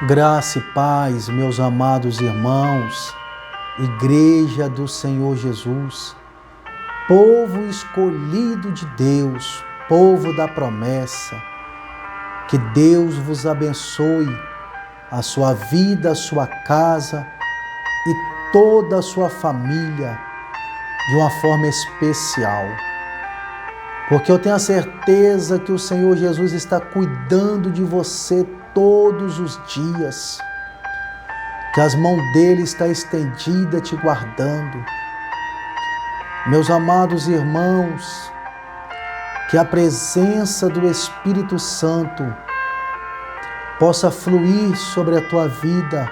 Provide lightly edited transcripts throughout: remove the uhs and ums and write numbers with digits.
Graça e paz, meus amados irmãos, Igreja do Senhor Jesus, povo escolhido de Deus, povo da promessa, que Deus vos abençoe, a sua vida, a sua casa e toda a sua família de uma forma especial. Porque eu tenho a certeza que o Senhor Jesus está cuidando de você todos os dias, que as mãos dele está estendida te guardando. Meus amados irmãos, que a presença do Espírito Santo possa fluir sobre a tua vida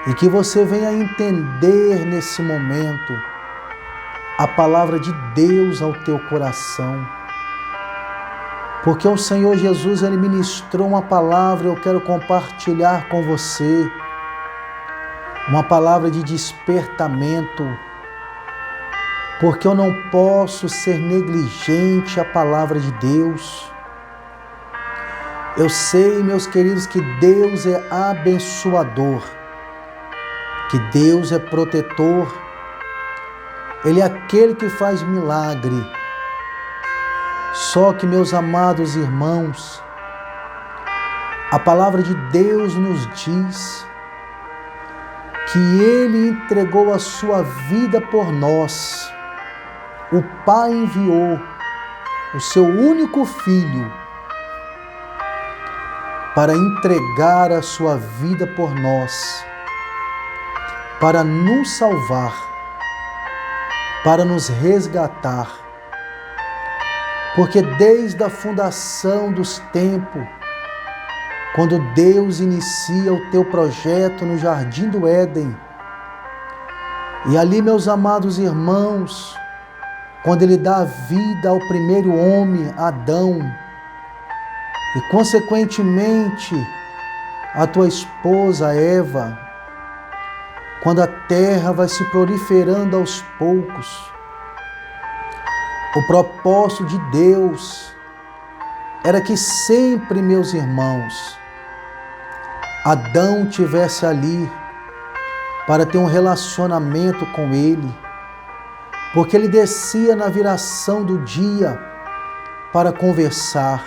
e que você venha entender nesse momento a palavra de Deus ao teu coração. Porque o Senhor Jesus, Ele ministrou uma palavra, eu quero compartilhar com você, uma palavra de despertamento, porque eu não posso ser negligente à palavra de Deus. Eu sei, meus queridos, que Deus é abençoador, que Deus é protetor, Ele é aquele que faz milagre. Só que, meus amados irmãos, a palavra de Deus nos diz que Ele entregou a sua vida por nós. O Pai enviou o seu único Filho para entregar a sua vida por nós, para nos salvar, para nos resgatar. Porque desde a fundação dos tempos, quando Deus inicia o teu projeto no Jardim do Éden, e ali, meus amados irmãos, quando Ele dá vida ao primeiro homem, Adão, e consequentemente a tua esposa, Eva, quando a terra vai se proliferando aos poucos, o propósito de Deus era que sempre, meus irmãos, Adão tivesse ali para ter um relacionamento com Ele, porque ele descia na viração do dia para conversar.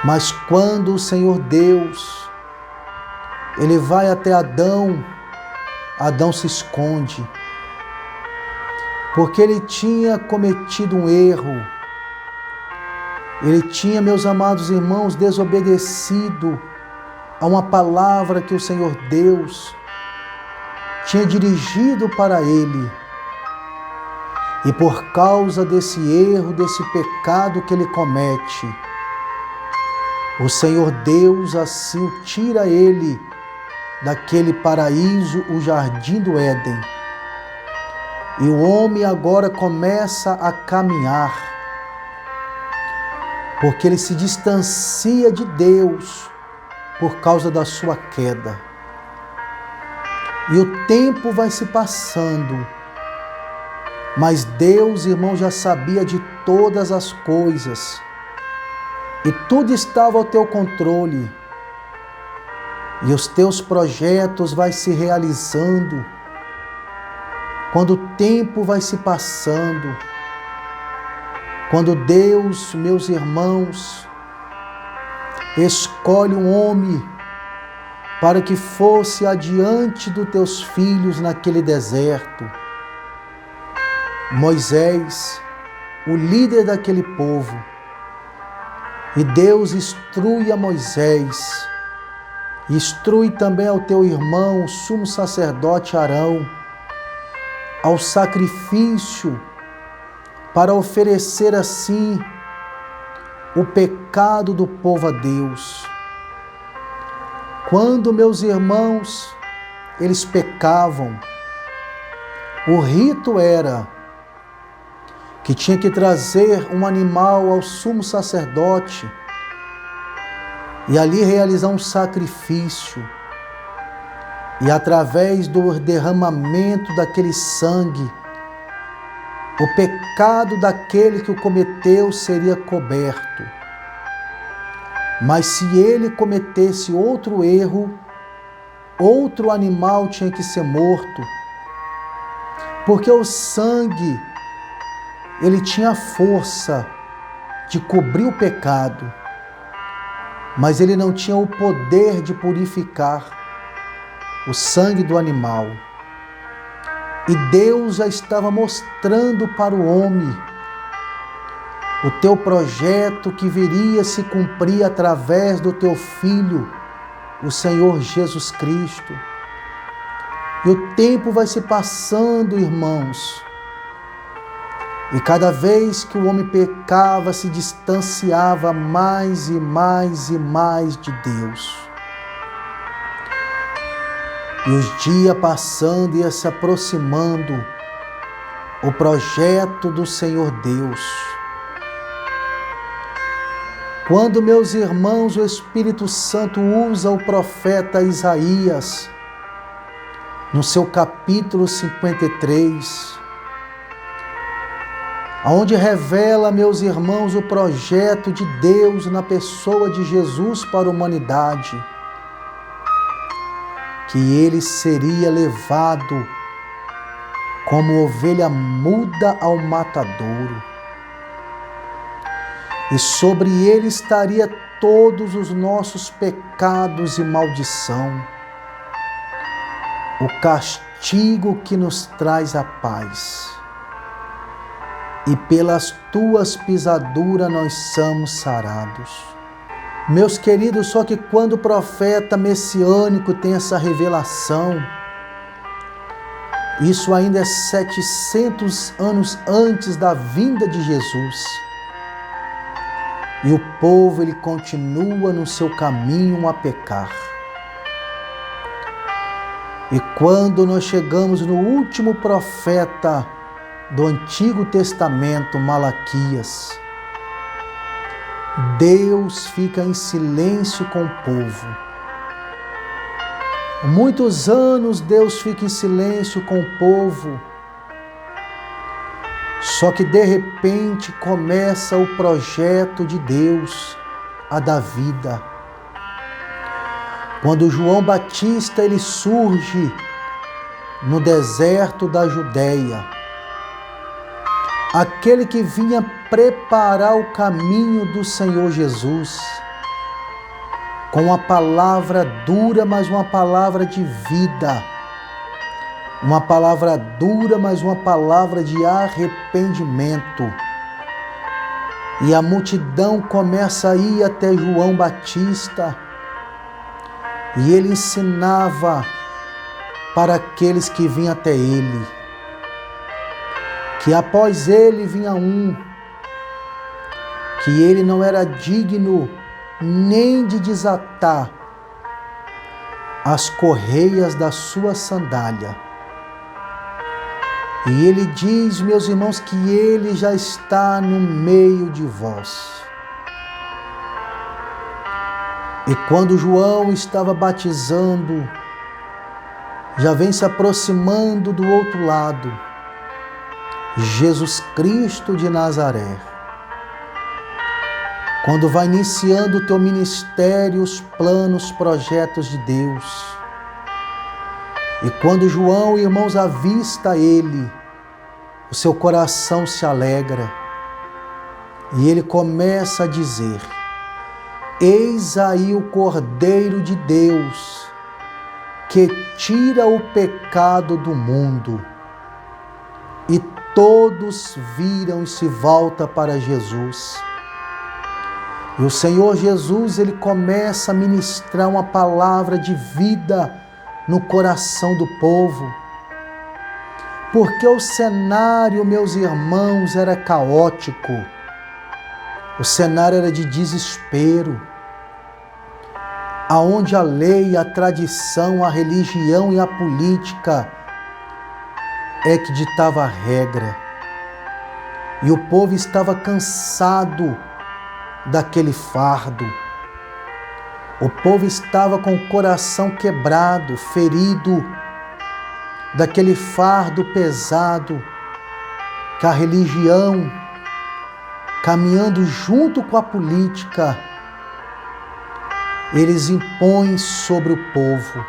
Mas quando o Senhor Deus, Ele vai até Adão, Adão se esconde, porque ele tinha cometido um erro. Ele tinha, meus amados irmãos, desobedecido a uma palavra que o Senhor Deus tinha dirigido para ele. E por causa desse erro, desse pecado que ele comete, o Senhor Deus assim tira ele daquele paraíso, o Jardim do Éden. E o homem agora começa a caminhar, porque ele se distancia de Deus por causa da sua queda. E o tempo vai se passando, mas Deus, irmão, já sabia de todas as coisas, e tudo estava ao teu controle, e os teus projetos vai se realizando. Quando o tempo vai se passando, quando Deus, meus irmãos, escolhe um homem para que fosse adiante dos teus filhos naquele deserto, Moisés, o líder daquele povo, e Deus instrui a Moisés, instrui também ao teu irmão, o sumo sacerdote Arão, ao sacrifício para oferecer assim o pecado do povo a Deus. Quando, meus irmãos, eles pecavam, o rito era que tinha que trazer um animal ao sumo sacerdote e ali realizar um sacrifício. E através do derramamento daquele sangue, o pecado daquele que o cometeu seria coberto. Mas se ele cometesse outro erro, outro animal tinha que ser morto, porque o sangue, ele tinha força de cobrir o pecado, mas ele não tinha o poder de purificar o sangue do animal. E Deus já estava mostrando para o homem o teu projeto que viria se cumprir através do teu Filho, o Senhor Jesus Cristo. E o tempo vai se passando, irmãos, e cada vez que o homem pecava, se distanciava mais e mais e mais de Deus. E os dias passando e se aproximando, o projeto do Senhor Deus. Quando, meus irmãos, o Espírito Santo usa o profeta Isaías, no seu capítulo 53, onde revela, meus irmãos, o projeto de Deus na pessoa de Jesus para a humanidade, que ele seria levado como ovelha muda ao matadouro, e sobre ele estaria todos os nossos pecados e maldição, o castigo que nos traz a paz. E pelas tuas pisaduras nós somos sarados. Meus queridos, só que quando o profeta messiânico tem essa revelação, isso ainda é 700 anos antes da vinda de Jesus. E o povo, ele continua no seu caminho a pecar. E quando nós chegamos no último profeta do Antigo Testamento, Malaquias, Deus fica em silêncio com o povo. Muitos anos Deus fica em silêncio com o povo. Só que de repente começa o projeto de Deus a dar vida. Quando João Batista ele surge no deserto da Judéia, aquele que vinha preparar o caminho do Senhor Jesus, com uma palavra dura, mas uma palavra de vida, uma palavra dura, mas uma palavra de arrependimento. E a multidão começa a ir até João Batista, e ele ensinava para aqueles que vinham até ele, que após ele vinha um, que ele não era digno nem de desatar as correias da sua sandália. E ele diz, meus irmãos, que ele já está no meio de vós. E quando João estava batizando, já vem se aproximando do outro lado, Jesus Cristo de Nazaré. Quando vai iniciando o teu ministério, os planos, projetos de Deus. E quando João, irmãos, avista ele, o seu coração se alegra. E ele começa a dizer: eis aí o Cordeiro de Deus, que tira o pecado do mundo. E todos viram e se voltam para Jesus. E o Senhor Jesus, ele começa a ministrar uma palavra de vida no coração do povo. Porque o cenário, meus irmãos, era caótico. O cenário era de desespero, aonde a lei, a tradição, a religião e a política é que ditava a regra. E o povo estava cansado daquele fardo. O povo estava com o coração quebrado, ferido, daquele fardo pesado que a religião, caminhando junto com a política, eles impõem sobre o povo.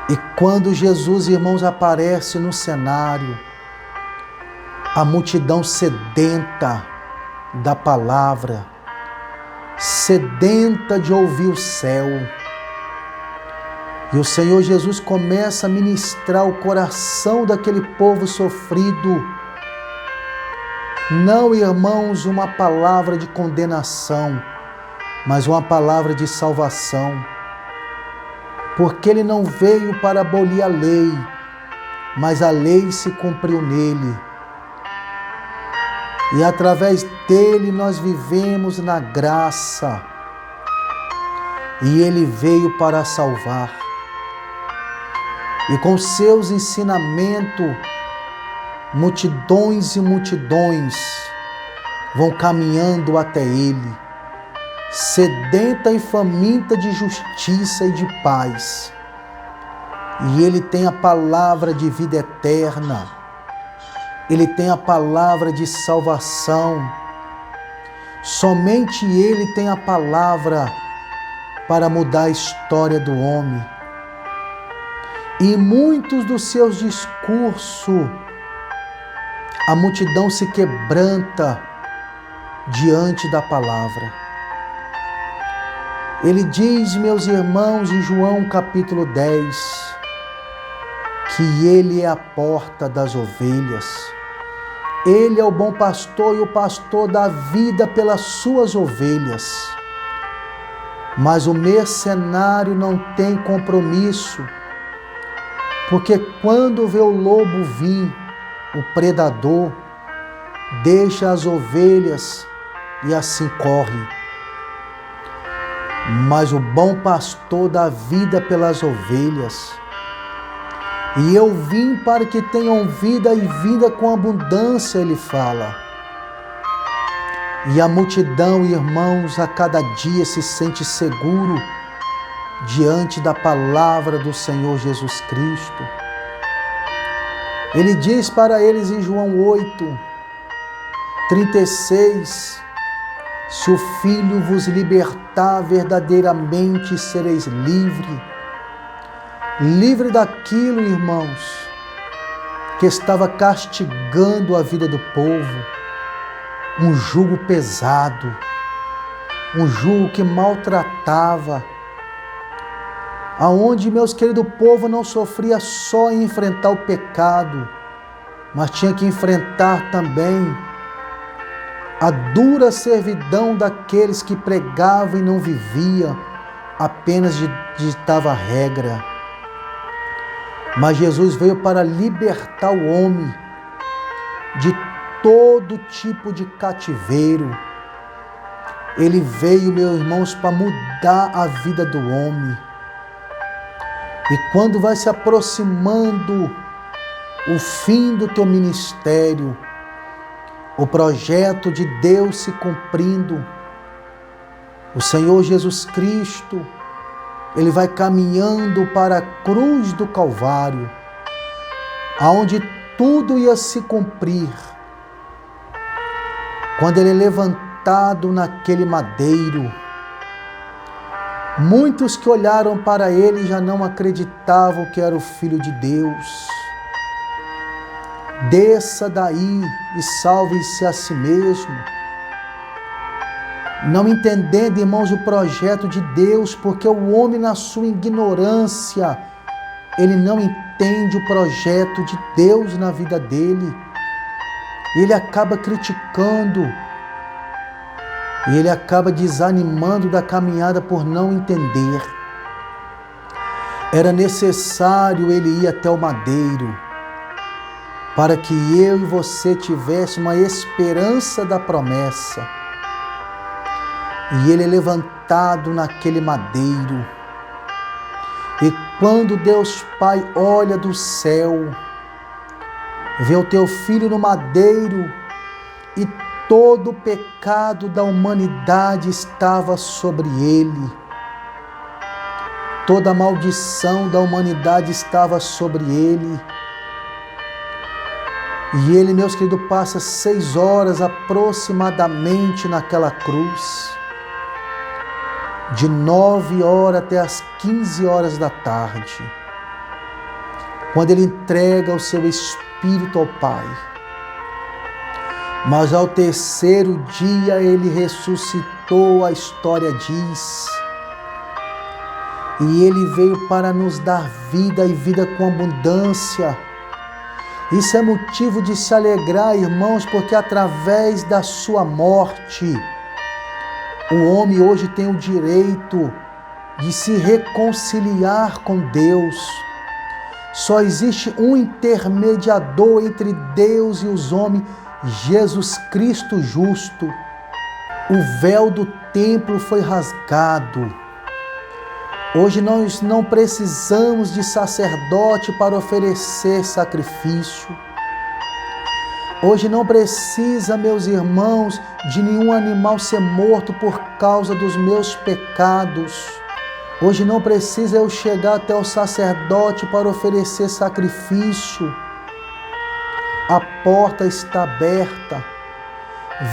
E quando Jesus, irmãos, aparece no cenário, a multidão sedenta da palavra, sedenta de ouvir o céu. E o Senhor Jesus começa a ministrar o coração daquele povo sofrido. Não, irmãos, uma palavra de condenação, mas uma palavra de salvação. Porque ele não veio para abolir a lei, mas a lei se cumpriu nele. E através dele nós vivemos na graça. E ele veio para salvar. E com seus ensinamentos, multidões e multidões vão caminhando até ele, sedenta e faminta de justiça e de paz. E ele tem a palavra de vida eterna, ele tem a palavra de salvação. Somente ele tem a palavra para mudar a história do homem. E em muitos dos seus discursos, a multidão se quebranta diante da palavra. Ele diz, meus irmãos, em João capítulo 10, que ele é a porta das ovelhas. Ele é o bom pastor e o pastor dá vida pelas suas ovelhas. Mas o mercenário não tem compromisso, porque quando vê o lobo vir, o predador, deixa as ovelhas e assim corre. Mas o bom pastor dá vida pelas ovelhas. E eu vim para que tenham vida e vida com abundância, ele fala. E a multidão, irmãos, a cada dia se sente seguro diante da palavra do Senhor Jesus Cristo. Ele diz para eles em João 8:36, se o Filho vos libertar, verdadeiramente sereis livre. Livre daquilo, irmãos, que estava castigando a vida do povo. Um jugo pesado, um jugo que maltratava, aonde, meus queridos, o povo não sofria só em enfrentar o pecado, mas tinha que enfrentar também a dura servidão daqueles que pregavam e não viviam, apenas ditava a regra. Mas Jesus veio para libertar o homem de todo tipo de cativeiro. Ele veio, meus irmãos, para mudar a vida do homem. E quando vai se aproximando o fim do teu ministério, o projeto de Deus se cumprindo, o Senhor Jesus Cristo, ele vai caminhando para a cruz do Calvário, aonde tudo ia se cumprir. Quando ele é levantado naquele madeiro, muitos que olharam para ele já não acreditavam que era o Filho de Deus. Desça daí e salve-se a si mesmo. Não entendendo, irmãos, o projeto de Deus, porque o homem, na sua ignorância, ele não entende o projeto de Deus na vida dele. Ele acaba criticando, e ele acaba desanimando da caminhada por não entender. Era necessário ele ir até o madeiro, para que eu e você tivesse uma esperança da promessa. E ele é levantado naquele madeiro. E quando Deus Pai olha do céu, vê o teu filho no madeiro, e todo o pecado da humanidade estava sobre ele. Toda a maldição da humanidade estava sobre ele. E ele, meus queridos, passa 6 horas aproximadamente naquela cruz. de 9 horas até as 15 horas da tarde, quando ele entrega o seu espírito ao Pai. Mas ao terceiro dia ele ressuscitou, a história diz. E ele veio para nos dar vida e vida com abundância. Isso é motivo de se alegrar, irmãos, porque através da sua morte, o homem hoje tem o direito de se reconciliar com Deus. Só existe um intermediador entre Deus e os homens, Jesus Cristo justo. O véu do templo foi rasgado. Hoje nós não precisamos de sacerdote para oferecer sacrifício. Hoje não precisa, meus irmãos, de nenhum animal ser morto por causa dos meus pecados. Hoje não precisa eu chegar até o sacerdote para oferecer sacrifício. A porta está aberta.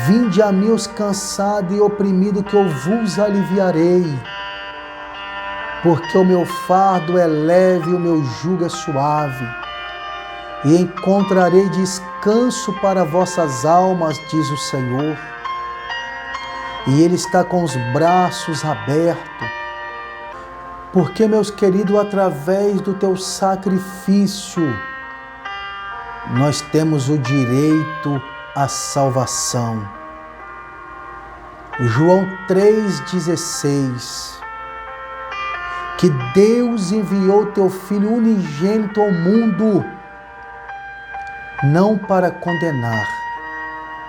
Vinde a mim os cansados e oprimidos, que eu vos aliviarei. Porque o meu fardo é leve e o meu jugo é suave. E encontrarei descanso para vossas almas, diz o Senhor. E Ele está com os braços abertos. Porque, meus queridos, através do teu sacrifício, nós temos o direito à salvação. João 3,16. Que Deus enviou teu Filho unigênito ao mundo, não para condenar,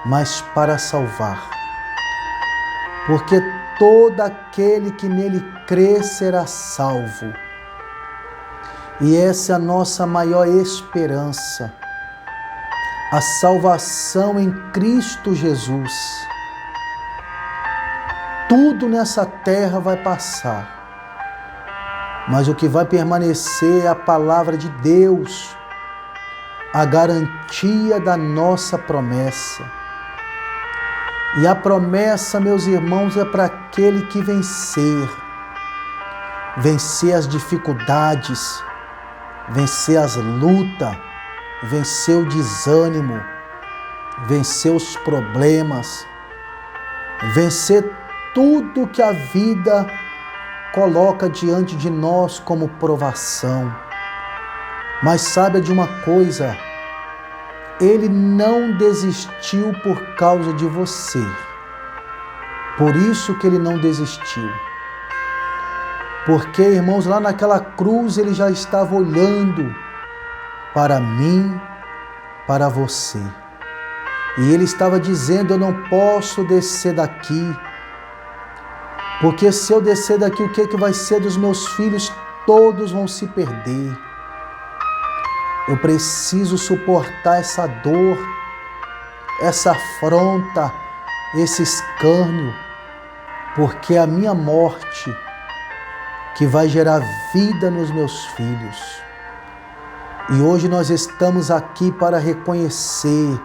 mas para salvar. Porque todo aquele que nele crê será salvo. E essa é a nossa maior esperança, a salvação em Cristo Jesus. Tudo nessa terra vai passar, mas o que vai permanecer é a palavra de Deus, a garantia da nossa promessa. E a promessa, meus irmãos, é para aquele que vencer as dificuldades, vencer as lutas, vencer o desânimo, vencer os problemas, vencer tudo que a vida coloca diante de nós como provação. Mas saiba de uma coisa, Ele não desistiu por causa de você. Por isso que Ele não desistiu. Porque, irmãos, lá naquela cruz Ele já estava olhando para mim, para você. E Ele estava dizendo: eu não posso descer daqui, porque se eu descer daqui, o que vai ser dos meus filhos? Todos vão se perder. Eu preciso suportar essa dor, essa afronta, esse escárnio, porque é a minha morte que vai gerar vida nos meus filhos. E hoje nós estamos aqui para reconhecer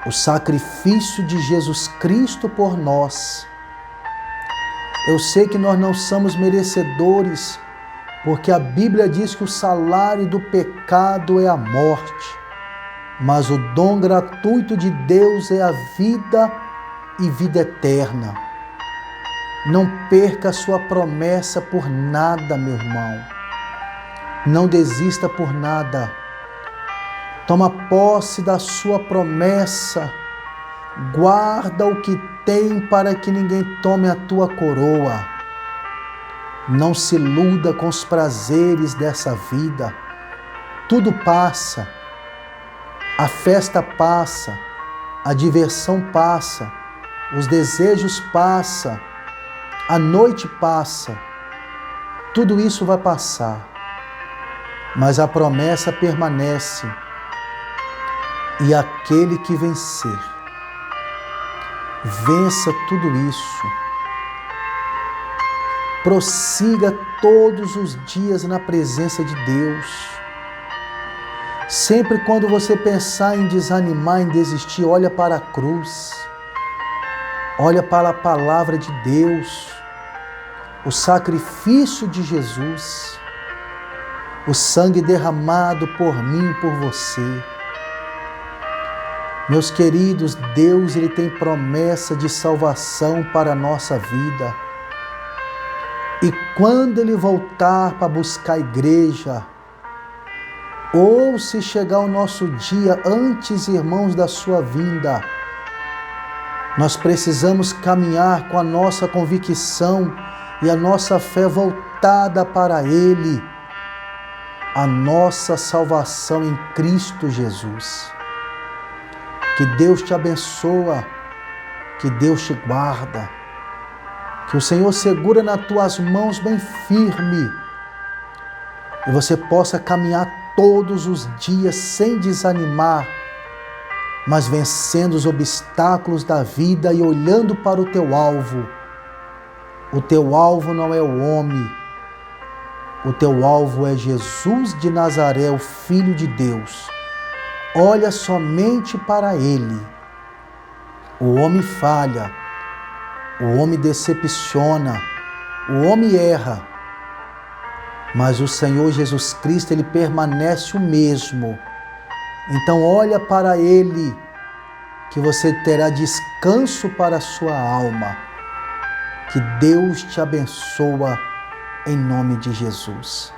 o sacrifício de Jesus Cristo por nós. Eu sei que nós não somos merecedores, porque a Bíblia diz que o salário do pecado é a morte, mas o dom gratuito de Deus é a vida e vida eterna. Não perca a sua promessa por nada, meu irmão. Não desista por nada. Toma posse da sua promessa. Guarda o que tem para que ninguém tome a tua coroa. Não se iluda com os prazeres dessa vida. Tudo passa. A festa passa. A diversão passa. Os desejos passam. A noite passa. Tudo isso vai passar. Mas a promessa permanece. E aquele que vencer, vença tudo isso. Prossiga todos os dias na presença de Deus. Sempre quando você pensar em desanimar, em desistir, olha para a cruz. Olha para a palavra de Deus. o sacrifício de Jesus, o sangue derramado por mim e por você. Meus queridos, Deus ele tem promessa de salvação para a nossa vida. E quando Ele voltar para buscar a igreja, ou se chegar o nosso dia antes, irmãos, da sua vinda, nós precisamos caminhar com a nossa convicção e a nossa fé voltada para Ele, a nossa salvação em Cristo Jesus. Que Deus te abençoa, que Deus te guarda, que o Senhor segura nas tuas mãos bem firme e você possa caminhar todos os dias sem desanimar, mas vencendo os obstáculos da vida e olhando para o teu alvo. O teu alvo não é o homem, o teu alvo é Jesus de Nazaré, o Filho de Deus. Olha somente para Ele. O homem falha, o homem decepciona, o homem erra, mas o Senhor Jesus Cristo, Ele permanece o mesmo. Então olha para Ele, que você terá descanso para a sua alma. Que Deus te abençoa em nome de Jesus.